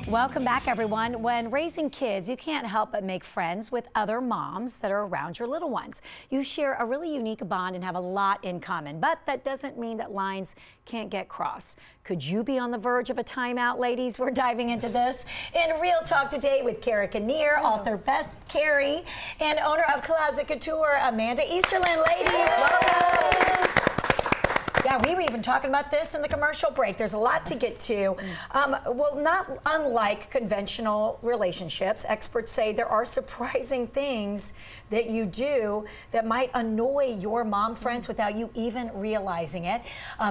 Welcome back, everyone. When raising kids, you can't help but make friends with other moms that are around your little ones. You share a really unique bond and have a lot in common, but that doesn't mean that lines can't get crossed. Could you be on the verge of a timeout, ladies? We're diving into this in Real Talk today with Cara Kinnear, author Beth Carey, and owner of Closet Couture, Amanda Easterlin. Ladies, welcome. Yeah, we were even talking about this in the commercial break. There's a lot to get to. Well, not unlike conventional relationships, experts say there are surprising things that you do that might annoy your mom friends without you even realizing it.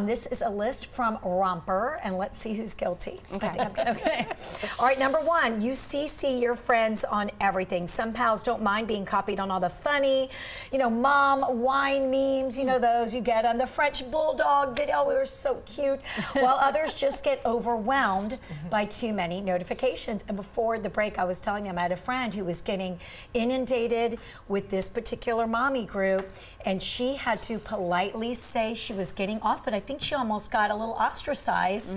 This is a list from Romper, and let's see who's guilty. Okay. I think I'm going to do this. All right, number one, you CC your friends on everything. Some pals don't mind being copied on all the funny, mom wine memes, those you get on the French Bulldog video. We were so cute. While others just get overwhelmed by too many notifications. And before the break, I was telling them I had a friend who was getting inundated with this particular mommy group, and she had to politely say she was getting off, but I think she almost got a little ostracized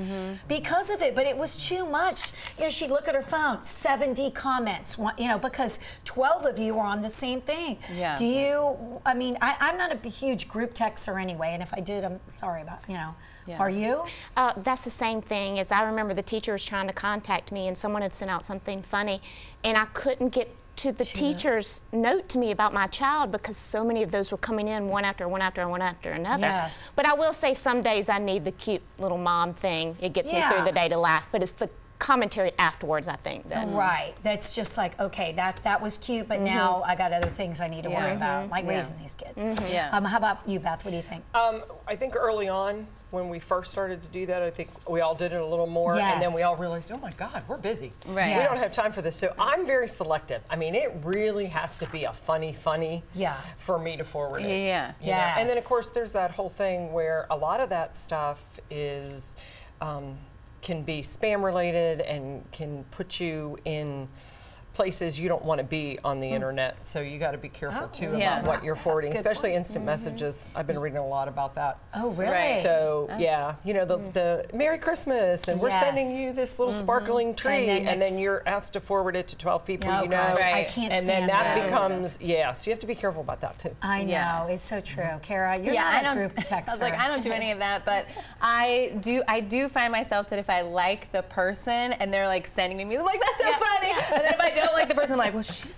because of it. But it was too much. She'd look at her phone, 70 comments, because 12 of you were on the same thing. Yeah. Do you, I'm not a huge group texter anyway, and if I did, I'm sorry about, Yeah. Are you? That's the same thing. As I remember, the teacher was trying to contact me, and someone had sent out something funny, and I couldn't get to the teacher's note to me about my child because so many of those were coming in one after one after one after another. Yes. But I will say some days I need the cute little mom thing. It gets me through the day to laugh, but it's the commentary afterwards, I think. Right. That's just like, okay, that was cute, but now I got other things I need to worry about, like raising these kids. How about you, Beth? What do you think? I think early on, when we first started to do that, I think we all did it a little more, and then we all realized, oh my God, we're busy. Right. We don't have time for this. So I'm very selective. It really has to be a funny for me to forward it. Yeah. And then, of course, there's that whole thing where a lot of that stuff is can be spam related and can put you in places you don't want to be on the internet, so you got to be careful too about what you're forwarding, especially instant messages. I've been reading a lot about that. Oh, really? Right. So the Merry Christmas, and we're sending you this little sparkling tree, and then you're asked to forward it to 12 people you know. Right. I can't and stand then that becomes so you have to be careful about that too. I know, it's so true. Cara, you're not a group texter. I was like, I don't do any of that, but I do find myself that if I like the person and they're like sending me, I'm like, that's so funny, and then if I don't like the person, I'm like, well, she's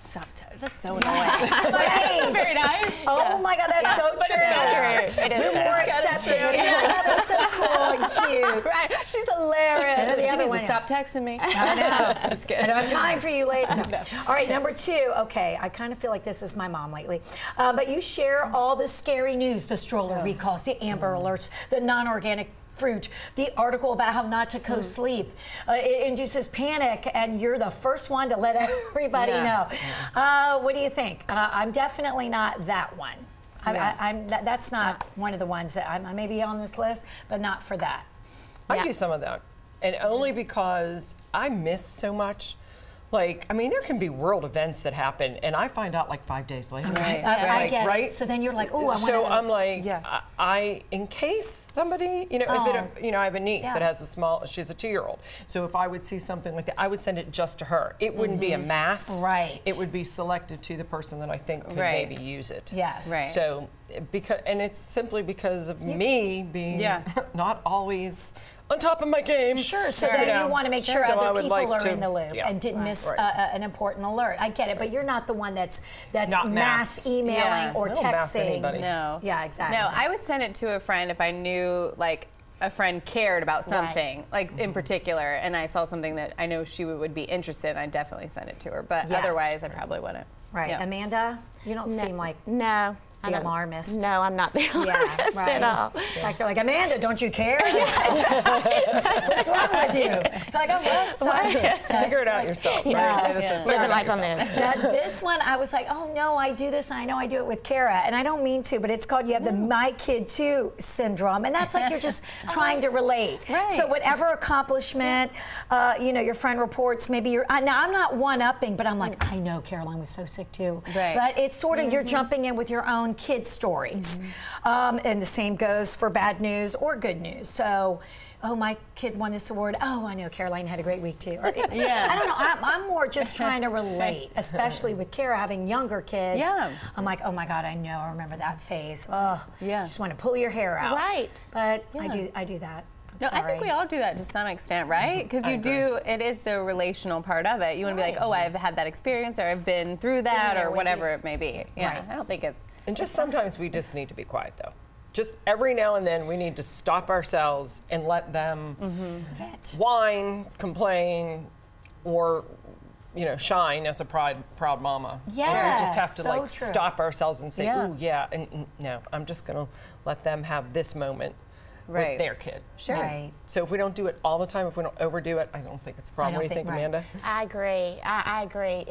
that's so annoying. Right. Very nice. Oh my God, that's so true. It is. You're more accepting. That's so cool and cute. Right. She's hilarious. And she needs to stop texting me. I know. That's good. I don't have time for you later. No. All right, number two. Okay, I kind of feel like this is my mom lately. But you share all the scary news, the stroller recalls, the Amber Alerts, the non-organic fruit, the article about how not to co-sleep. It induces panic, and you're the first one to let everybody know. What do you think? I'm definitely not that one. That's not one of the ones that I may be on this list, but not for that. I do some of that, and only because I miss so much. Like, there can be world events that happen, and I find out like 5 days later. Right. I get it. So then you're like, oh, I'm like, in case somebody, if I have a niece that has she's a 2-year-old. So if I would see something like that, I would send it just to her. It wouldn't be a mass. Right. It would be selected to the person that I think could maybe use it. Yes. Right. So, and it's simply because of me being not always on top of my game. Sure, so then you want to make sure other people are in the loop and didn't miss an important alert. I get it, but you're not the one that's mass emailing or texting. No. Yeah, exactly. No, I would send it to a friend if I knew, like, a friend cared about something, like in particular, and I saw something that I know she would be interested in, I'd definitely send it to her. But otherwise, I probably wouldn't. Right. Yeah. Amanda, you don't seem like... No. The alarmist. No, I'm not the alarmist at all. Like they're like, Amanda, don't you care? What's wrong with you? You're like, oh, what? Sorry. Figure it out yourself. Living life on this. This one, I was like, oh no, I do this, and I know I do it with Cara, and I don't mean to, but it's called, you have the My Kid Too syndrome, and that's like you're just trying to relate. Right. So whatever accomplishment, your friend reports, maybe you're. Now I'm not one-upping, but I'm like, I know Caroline was so sick too. Right. But it's sort of you're jumping in with your own kid stories. And the same goes for bad news or good news. So oh, my kid won this award. Oh, I know Caroline had a great week too. Or, yeah. I don't know. I'm more just trying to relate, especially with Kara having younger kids. Yeah. I'm like, oh my God, I know. I remember that phase. Oh, yeah. Just want to pull your hair out. Right. But I do that. No, I think we all do that to some extent, right? Because it is the relational part of it. You want to be like, oh, I've had that experience, or I've been through that, or whatever it may be. Yeah, right. I don't think it's... And just sometimes we just need to be quiet, though. Just every now and then we need to stop ourselves and let them whine, complain, or shine as a proud mama. Yeah, we just have to stop ourselves and say, ooh, yeah, and no, I'm just going to let them have this moment with their kid. Sure. Right. So if we don't do it all the time, if we don't overdo it, I don't think it's a problem. What do you think, Amanda? I agree. I agree.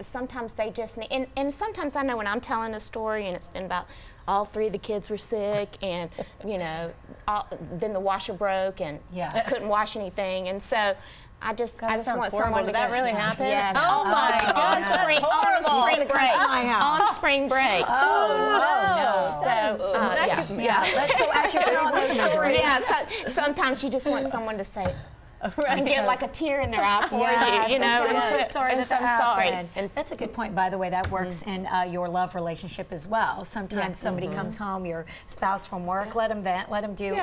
Sometimes they just need, and sometimes I know when I'm telling a story and it's been about all 3 of the kids were sick, and then the washer broke and I couldn't wash anything, and so I just want someone to. Did that really happen? Yes. Oh my God. On spring break. Oh, no. So as you're telling those stories. Sometimes you just want someone to say, and get like a tear in their eye for you. I'm so sorry I'm sorry. And that's a good point, by the way. That works in your love relationship as well. Sometimes somebody comes home, your spouse from work, let them vent, let them do, you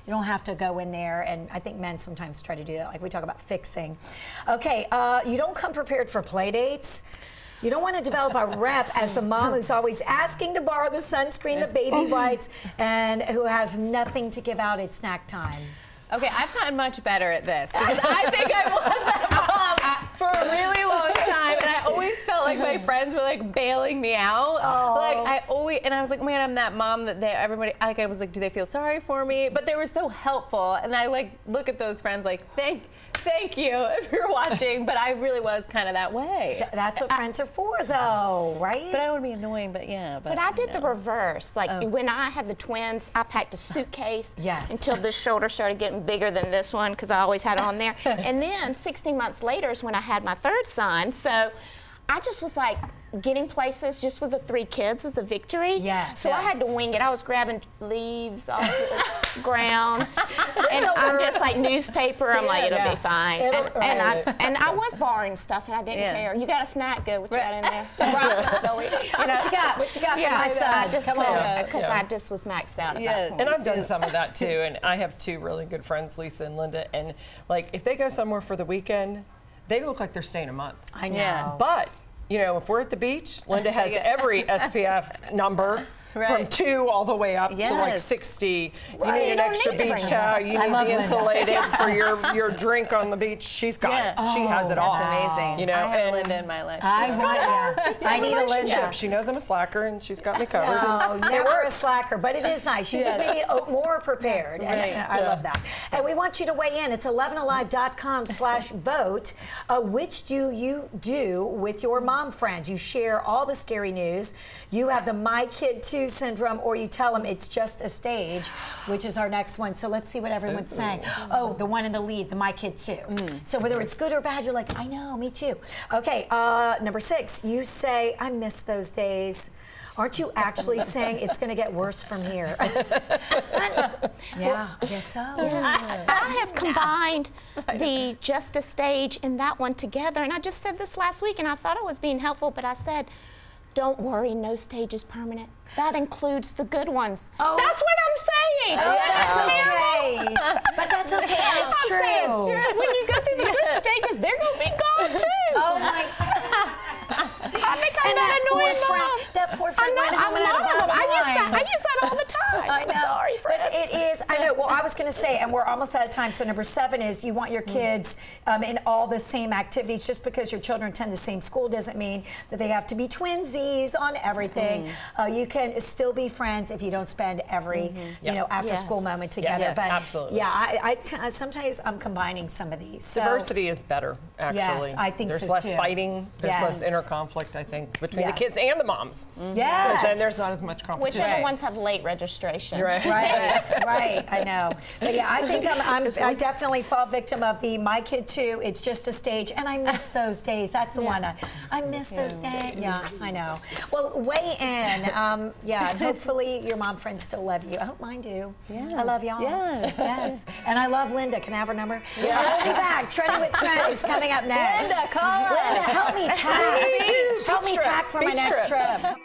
don't have to go in there. And I think men sometimes try to do that, like we talk about fixing. Okay, you don't come prepared for play dates. You don't want to develop a rep as the mom who's always asking to borrow the sunscreen, the baby wipes, and who has nothing to give out at snack time. Okay, I've gotten much better at this because I think I was that mom for a really long time, and I always felt like my friends were like bailing me out. Like I was like, man, I'm that mom that everybody, like I was like, do they feel sorry for me? But they were so helpful, and I like look at those friends like, thank you if you're watching, but I really was kind of that way. That's what friends are for, though, right? But I don't want to be annoying, but yeah. But I did the reverse. Like when I had the twins, I packed a suitcase until this shoulder started getting bigger than this one because I always had it on there. And then 16 months later is when I had my 3rd son. So I just was like, getting places just with the 3 kids was a victory. So I had to wing it. I was grabbing leaves off the ground, and I'm just like newspaper. I'm like, it'll be fine. And I was borrowing stuff, and I didn't care. You got a snack? Good. What you got in there? What you got for my son? I just couldn't because I just was maxed out at that point. And I've done some of that too. And I have 2 really good friends, Lisa and Linda. And like, if they go somewhere for the weekend, they look like they're staying a month. I know. But if we're at the beach, Linda has every SPF number from 2 all the way up to like 60. You need an extra beach towel. You need the insulated for your drink on the beach. She's got it. She has it all. That's amazing. I have Linda in my life. I need a Linda. She knows I'm a slacker, and she's got me covered. Oh, never a slacker, but it is nice. She's just maybe more prepared, and I love that. And we want you to weigh in. It's 11alive.com/vote. Which do you do with your mom friends? You share all the scary news. You have the My Kid Too syndrome, or you tell them it's just a stage, which is our next one. So let's see what everyone's saying. Oh, the one in the lead, the My Kid Too. So whether it's good or bad, you're like, I know, me too. Okay, number 6, you say, I miss those days. Aren't you actually saying it's going to get worse from here? Yeah, I guess so. I have combined the just a stage and that one together, and I just said this last week, and I thought I was being helpful, but I said, don't worry, no stage is permanent. That includes the good ones. Oh. That's what I'm saying. Oh, that's terrible. But that's okay. It's true. Saying it's true. When you go through the good stages, they're going to be gone too. Oh my God. I think I'm that annoying mom. That poor friend. I'm not of them. I use that all the time. I know. I'm sorry, friends. But it is. I know. Well, I was going to say, and we're almost out of time. So number 7 is you want your kids in all the same activities. Just because your children attend the same school doesn't mean that they have to be twinsies on everything. You can still be friends if you don't spend every after school moment together. Yes, but absolutely. Yeah, I sometimes I'm combining some of these. So. Diversity is better, actually. Yes, I think there's so less too. Fighting. There's less inner conflict, I think, between the kids and the moms. Yes. Then there's not as much competition. Whichever ones have late registration. Right. I know. But yeah, I think I definitely fall victim of the my kid too. It's just a stage, and I miss those days. That's the one I miss those days. Yeah, I know. Well, weigh in. Yeah, and hopefully your mom friends still love you. I hope mine do. Yeah, I love y'all. Yes, and I love Linda. Can I have her number? Yeah. I'll be back. Trending with Trent is coming up next. Linda, call us. Linda, help me pack. Help me pack for my next trip.